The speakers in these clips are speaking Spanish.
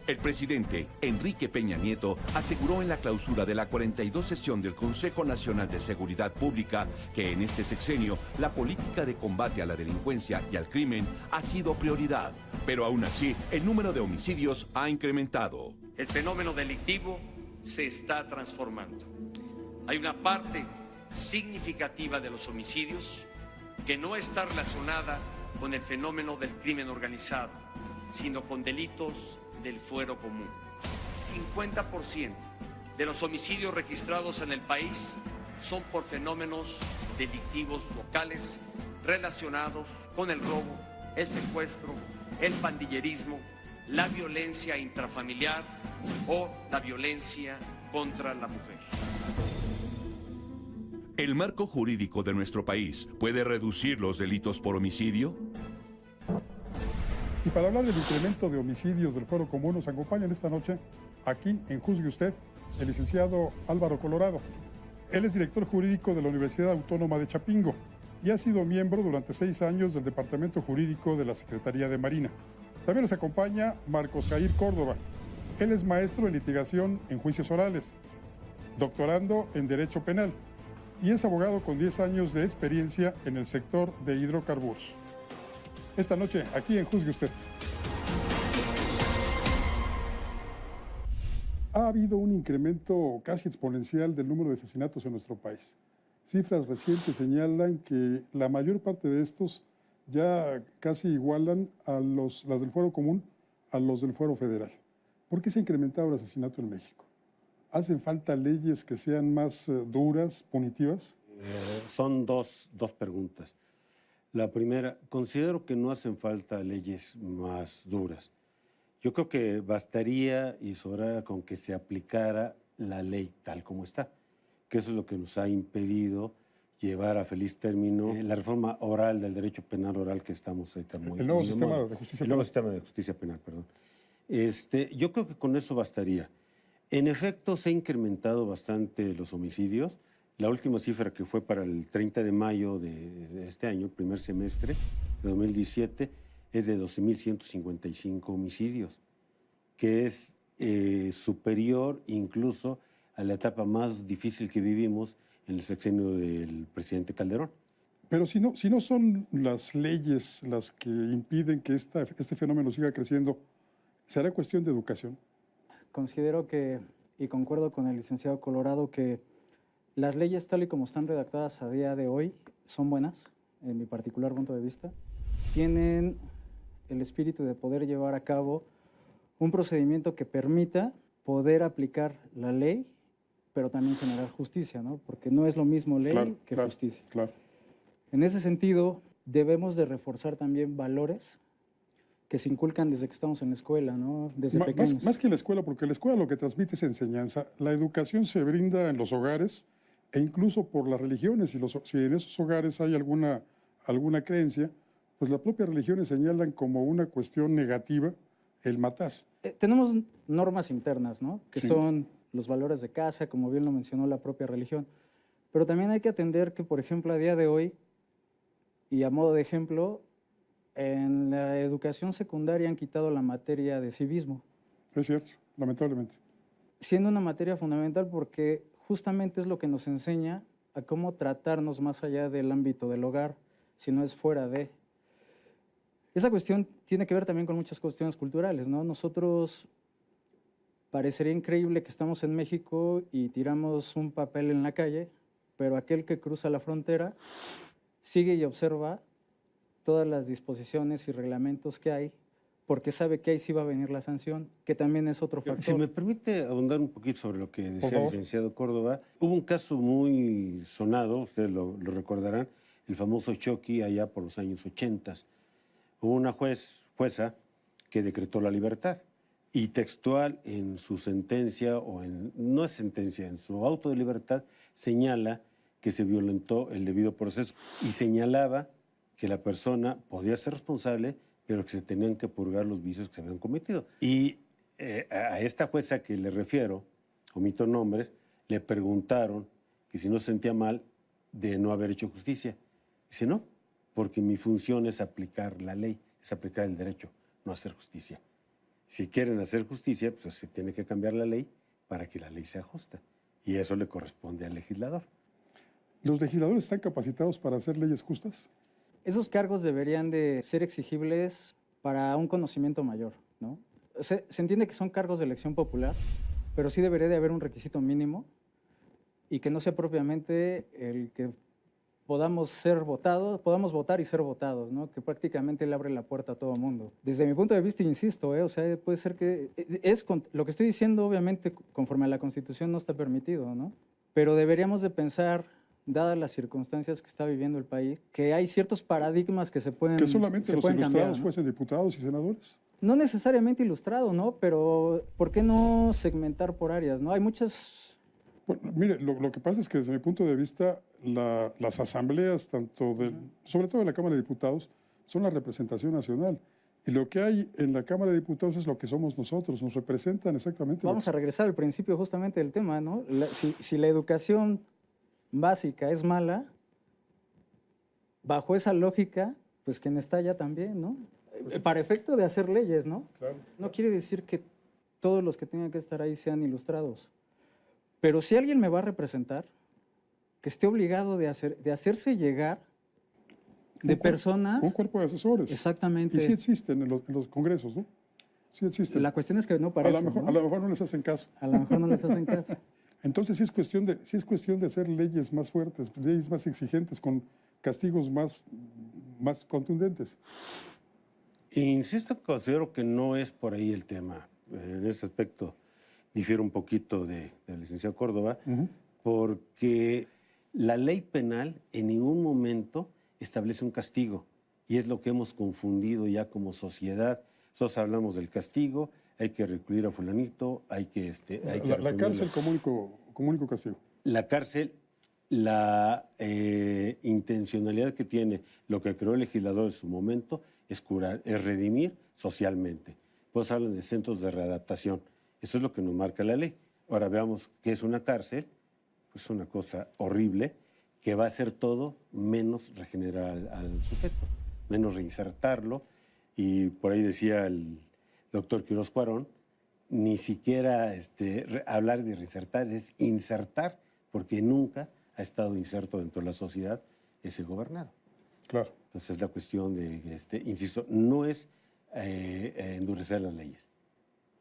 El presidente Enrique Peña Nieto aseguró en la clausura de la 42 sesión del Consejo Nacional de Seguridad Pública que en este sexenio la política de combate a la delincuencia y al crimen ha sido prioridad, pero aún así el número de homicidios ha incrementado. El fenómeno delictivo se está transformando. Hay una parte significativa de los homicidios que no está relacionada con el fenómeno del crimen organizado, sino con delitos del fuero común. 50% de los homicidios registrados en el país son por fenómenos delictivos locales relacionados con el robo, el secuestro, el pandillerismo, la violencia intrafamiliar o la violencia contra la mujer. ¿El marco jurídico de nuestro país puede reducir los delitos por homicidio? Y para hablar del incremento de homicidios del fuero común nos acompañan esta noche, aquí en Juzgue Usted, el licenciado Álvaro Colorado. Él es director jurídico de la Universidad Autónoma de Chapingo y ha sido miembro durante 6 años del Departamento Jurídico de la Secretaría de Marina. También nos acompaña Marcos Jair Córdoba. Él es maestro en litigación en juicios orales, doctorando en Derecho Penal y es abogado con 10 años de experiencia en el sector de hidrocarburos. Esta noche, aquí en Juzgue Usted. Ha habido un incremento casi exponencial del número de asesinatos en nuestro país. Cifras recientes señalan que la mayor parte de estos ya casi igualan a las del fuero común a los del fuero federal. ¿Por qué se ha incrementado el asesinato en México? ¿Hacen falta leyes que sean más duras, punitivas? Son dos preguntas. La primera, considero que no hacen falta leyes más duras. Yo creo que bastaría y sobrara con que se aplicara la ley tal como está, que eso es lo que nos ha impedido llevar a feliz término la reforma oral del derecho penal oral que estamos ahorita muy... El nuevo sistema de justicia penal. El nuevo sistema de justicia penal, perdón. Yo creo que con eso bastaría. En efecto, se ha incrementado bastante los homicidios. La última cifra que fue para el 30 de mayo de este año, primer semestre de 2017, es de 12.155 homicidios, que es superior incluso a la etapa más difícil que vivimos en el sexenio del presidente Calderón. Pero si no son las leyes las que impiden que este fenómeno siga creciendo, ¿será cuestión de educación? Considero que, y concuerdo con el licenciado Colorado, que las leyes tal y como están redactadas a día de hoy son buenas, en mi particular punto de vista. Tienen el espíritu de poder llevar a cabo un procedimiento que permita poder aplicar la ley, pero también generar justicia, ¿no? Porque no es lo mismo ley que justicia. Claro. En ese sentido, debemos de reforzar también valores que se inculcan desde que estamos en la escuela, ¿no? Desde pequeños. Más que en la escuela, porque la escuela lo que transmite es enseñanza. La educación se brinda en los hogares e incluso por las religiones. Si en esos hogares hay alguna creencia, pues la propia religión señalan como una cuestión negativa el matar. Tenemos normas internas, ¿no? Que Sí. son los valores de casa, como bien lo mencionó la propia religión. Pero también hay que atender que, por ejemplo, a día de hoy, y a modo de ejemplo, en la educación secundaria han quitado la materia de civismo. Es cierto, lamentablemente. Siendo una materia fundamental porque justamente es lo que nos enseña a cómo tratarnos más allá del ámbito del hogar, si no es fuera de. Esa cuestión tiene que ver también con muchas cuestiones culturales, ¿no? Nosotros parecería increíble que estamos en México y tiramos un papel en la calle, pero aquel que cruza la frontera sigue y observa todas las disposiciones y reglamentos que hay, porque sabe que ahí sí va a venir la sanción, que también es otro factor. Si me permite abundar un poquito sobre lo que decía el licenciado Córdoba, hubo un caso muy sonado, ustedes lo recordarán, el famoso Chucky allá por los años 80. Hubo una jueza que decretó la libertad y textual en su sentencia, no es sentencia, en su auto de libertad, señala que se violentó el debido proceso y señalaba que la persona podía ser responsable, pero que se tenían que purgar los vicios que se habían cometido. Y a esta jueza que le refiero, omito nombres, le preguntaron que si no se sentía mal de no haber hecho justicia. Dice, no, porque mi función es aplicar la ley, es aplicar el derecho, no hacer justicia. Si quieren hacer justicia, pues se tiene que cambiar la ley para que la ley sea justa. Y eso le corresponde al legislador. ¿Los legisladores están capacitados para hacer leyes justas? Esos cargos deberían de ser exigibles para un conocimiento mayor, ¿no? Se entiende que son cargos de elección popular, pero sí debería de haber un requisito mínimo y que no sea propiamente el que podamos votar y ser votados, ¿no? Que prácticamente le abre la puerta a todo el mundo. Desde mi punto de vista, insisto, o sea, puede ser que lo que estoy diciendo, obviamente, conforme a la Constitución no está permitido, ¿no? Pero deberíamos de pensar, dadas las circunstancias que está viviendo el país, que hay ciertos paradigmas que se pueden Que solamente los ilustrados cambiar, ¿no? fuesen diputados y senadores. No necesariamente ilustrado, ¿no? Pero ¿por qué no segmentar por áreas, no? Hay muchas... Bueno, mire, lo que pasa es que desde mi punto de vista, las asambleas, sobre todo en la Cámara de Diputados, son la representación nacional. Y lo que hay en la Cámara de Diputados es lo que somos nosotros, nos representan exactamente. Vamos a regresar al principio justamente del tema, ¿no? Si la educación básica es mala, bajo esa lógica, pues quien está allá también, ¿no? Para efecto de hacer leyes, ¿no? Claro. No quiere decir que todos los que tengan que estar ahí sean ilustrados. Pero si alguien me va a representar, que esté obligado de hacerse llegar de personas... Un cuerpo de asesores. Exactamente. Y sí existen en los congresos, ¿no? Sí existen. La cuestión es que no parece, a lo mejor no les hacen caso. A lo mejor no les hacen caso. Entonces sí es cuestión de hacer leyes más fuertes, leyes más exigentes, con castigos más contundentes. Insisto, considero que no es por ahí el tema. En ese aspecto difiero un poquito del licenciado Córdoba, porque la ley penal en ningún momento establece un castigo, y es lo que hemos confundido ya como sociedad. Nosotros hablamos del castigo, hay que recluir a fulanito, hay que la cárcel como único castigo. La cárcel, la intencionalidad que tiene lo que creó el legislador en su momento es curar, es redimir socialmente. Pues hablan de centros de readaptación. Eso es lo que nos marca la ley. Ahora veamos qué es una cárcel. Pues una cosa horrible que va a hacer todo menos regenerar al sujeto, menos reinsertarlo. Y por ahí decía el doctor Quirós Cuarón, ni siquiera hablar de reinsertar, es insertar, porque nunca ha estado inserto dentro de la sociedad ese gobernado. Claro. Entonces la cuestión de, insisto, no es endurecer las leyes,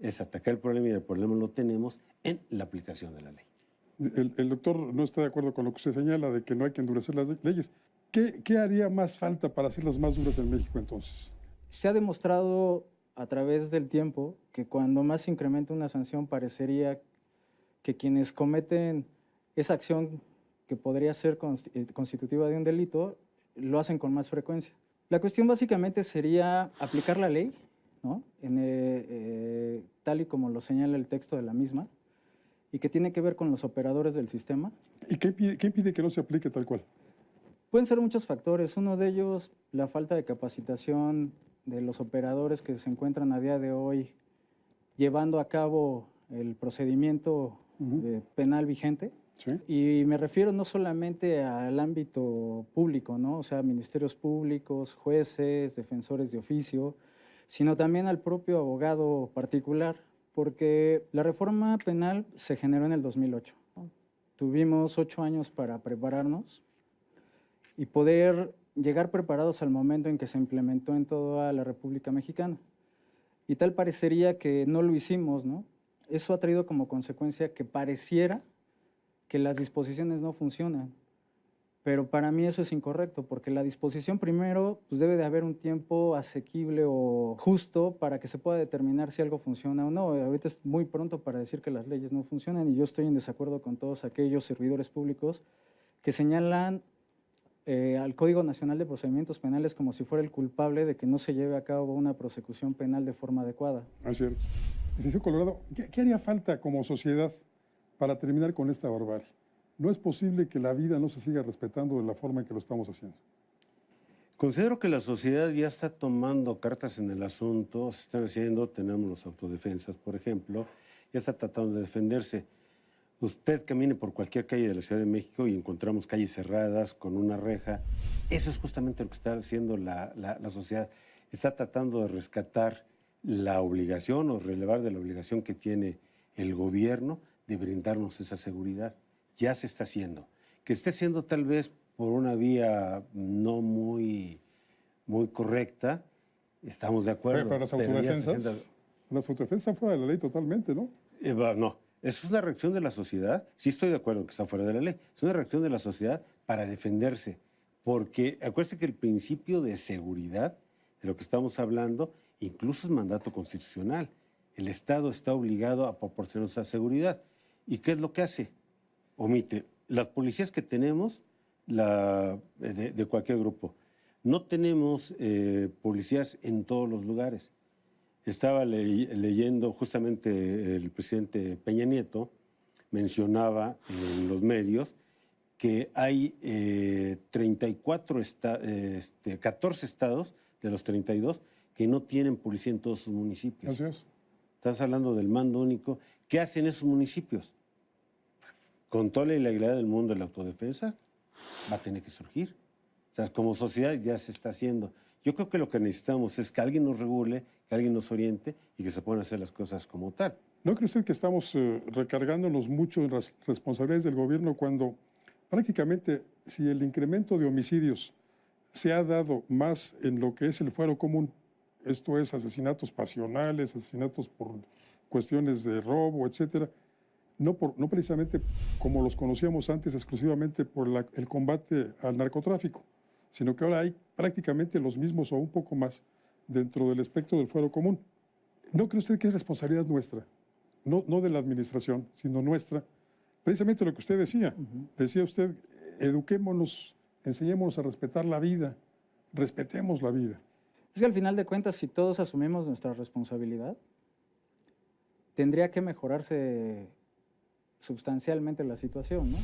es atacar el problema, y el problema lo tenemos en la aplicación de la ley. El doctor no está de acuerdo con lo que usted señala de que no hay que endurecer las leyes. ¿Qué haría más falta para hacerlas más duras en México entonces? Se ha demostrado a través del tiempo que cuando más se incrementa una sanción parecería que quienes cometen esa acción que podría ser constitutiva de un delito lo hacen con más frecuencia. La cuestión básicamente sería aplicar la ley, ¿no? Tal y como lo señala el texto de la misma, y que tiene que ver con los operadores del sistema. ¿Y qué impide que no se aplique tal cual? Pueden ser muchos factores. Uno de ellos, la falta de capacitación de los operadores que se encuentran a día de hoy llevando a cabo el procedimiento penal vigente. Sí. Y me refiero no solamente al ámbito público, ¿no? O sea, ministerios públicos, jueces, defensores de oficio, sino también al propio abogado particular, porque la reforma penal se generó en el 2008, ¿no? Tuvimos 8 años para prepararnos y poder llegar preparados al momento en que se implementó en toda la República Mexicana. Y tal parecería que no lo hicimos, ¿no? Eso ha traído como consecuencia que pareciera que las disposiciones no funcionan. Pero para mí eso es incorrecto, porque la disposición primero pues debe de haber un tiempo asequible o justo para que se pueda determinar si algo funciona o no. Ahorita es muy pronto para decir que las leyes no funcionan, y yo estoy en desacuerdo con todos aquellos servidores públicos que señalan al Código Nacional de Procedimientos Penales como si fuera el culpable de que no se lleve a cabo una prosecución penal de forma adecuada. Es cierto. Licenciado Colorado, ¿qué haría falta como sociedad para terminar con esta barbarie? No es posible que la vida no se siga respetando de la forma en que lo estamos haciendo. Considero que la sociedad ya está tomando cartas en el asunto, se están haciendo, tenemos las autodefensas, por ejemplo, ya está tratando de defenderse. Usted camine por cualquier calle de la Ciudad de México y encontramos calles cerradas con una reja. Eso es justamente lo que está haciendo la sociedad. Está tratando de rescatar la obligación o relevar de la obligación que tiene el gobierno de brindarnos esa seguridad. Ya se está haciendo. Que esté siendo tal vez por una vía no muy correcta, estamos de acuerdo. Pero las ya se autodefensas, sienta- las autodefensas fuera de la ley totalmente, ¿no? No, eso es una reacción de la sociedad. Sí estoy de acuerdo en que está fuera de la ley. Es una reacción de la sociedad para defenderse. Porque acuérdense que el principio de seguridad, de lo que estamos hablando, incluso es mandato constitucional. El Estado está obligado a proporcionar esa seguridad. ¿Y qué es lo que hace? Omite. Las policías que tenemos, de cualquier grupo, no tenemos policías en todos los lugares. Estaba leyendo justamente el presidente Peña Nieto, mencionaba en los medios que hay 14 estados de los 32 que no tienen policía en todos sus municipios. Así es. Estás hablando del mando único. ¿Qué hacen esos municipios? Con toda la ilegalidad del mundo de la autodefensa, va a tener que surgir. O sea, como sociedad ya se está haciendo. Yo creo que lo que necesitamos es que alguien nos regule, que alguien nos oriente y que se puedan hacer las cosas como tal. ¿No cree usted que estamos recargándonos mucho en las responsabilidades del gobierno cuando prácticamente si el incremento de homicidios se ha dado más en lo que es el fuero común, esto es asesinatos pasionales, asesinatos por cuestiones de robo, etcétera, no precisamente como los conocíamos antes exclusivamente por el combate al narcotráfico, sino que ahora hay prácticamente los mismos o un poco más dentro del espectro del fuero común? ¿No cree usted que es responsabilidad nuestra? No de la administración, sino nuestra. Precisamente lo que usted decía. Decía usted, eduquémonos, enseñémonos a respetar la vida, respetemos la vida. Es que al final de cuentas, si todos asumimos nuestra responsabilidad, tendría que mejorarse sustancialmente la situación, ¿no?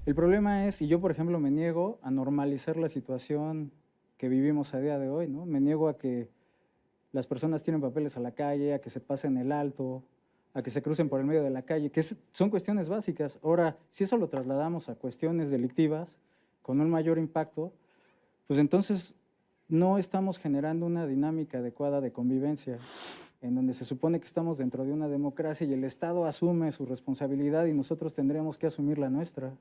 El problema es, y yo por ejemplo me niego a normalizar la situación que vivimos a día de hoy, ¿no? Me niego a que las personas tienen papeles a la calle, a que se pasen el alto, a que se crucen por el medio de la calle, que son cuestiones básicas. Ahora, si eso lo trasladamos a cuestiones delictivas con un mayor impacto, pues entonces no estamos generando una dinámica adecuada de convivencia, en donde se supone que estamos dentro de una democracia y el Estado asume su responsabilidad y nosotros tendremos que asumir la nuestra.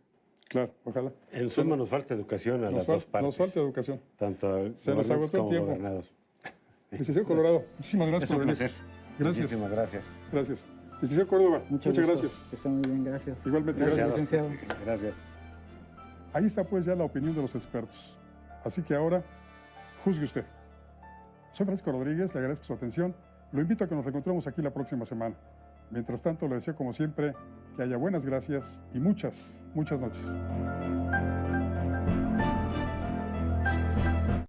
Claro, ojalá. En suma, nos falta educación a las dos partes. Nos falta educación. Tanto a Se nos gobernantes agotó el como tiempo. gobernados. Licenciado Colorado, muchísimas gracias Es un por venir. placer. Gracias. Muchísimas gracias. Gracias. Licenciado Córdoba, muchas gusto. gracias. Que esté muy bien, gracias. Igualmente, Gracias, gracias. licenciado. Gracias. Ahí está pues ya la opinión de los expertos. Así que ahora, juzgue usted. Soy Francisco Rodríguez, le agradezco su atención. Lo invito a que nos reencontremos aquí la próxima semana. Mientras tanto, le deseo como siempre que haya buenas gracias y muchas, muchas noches.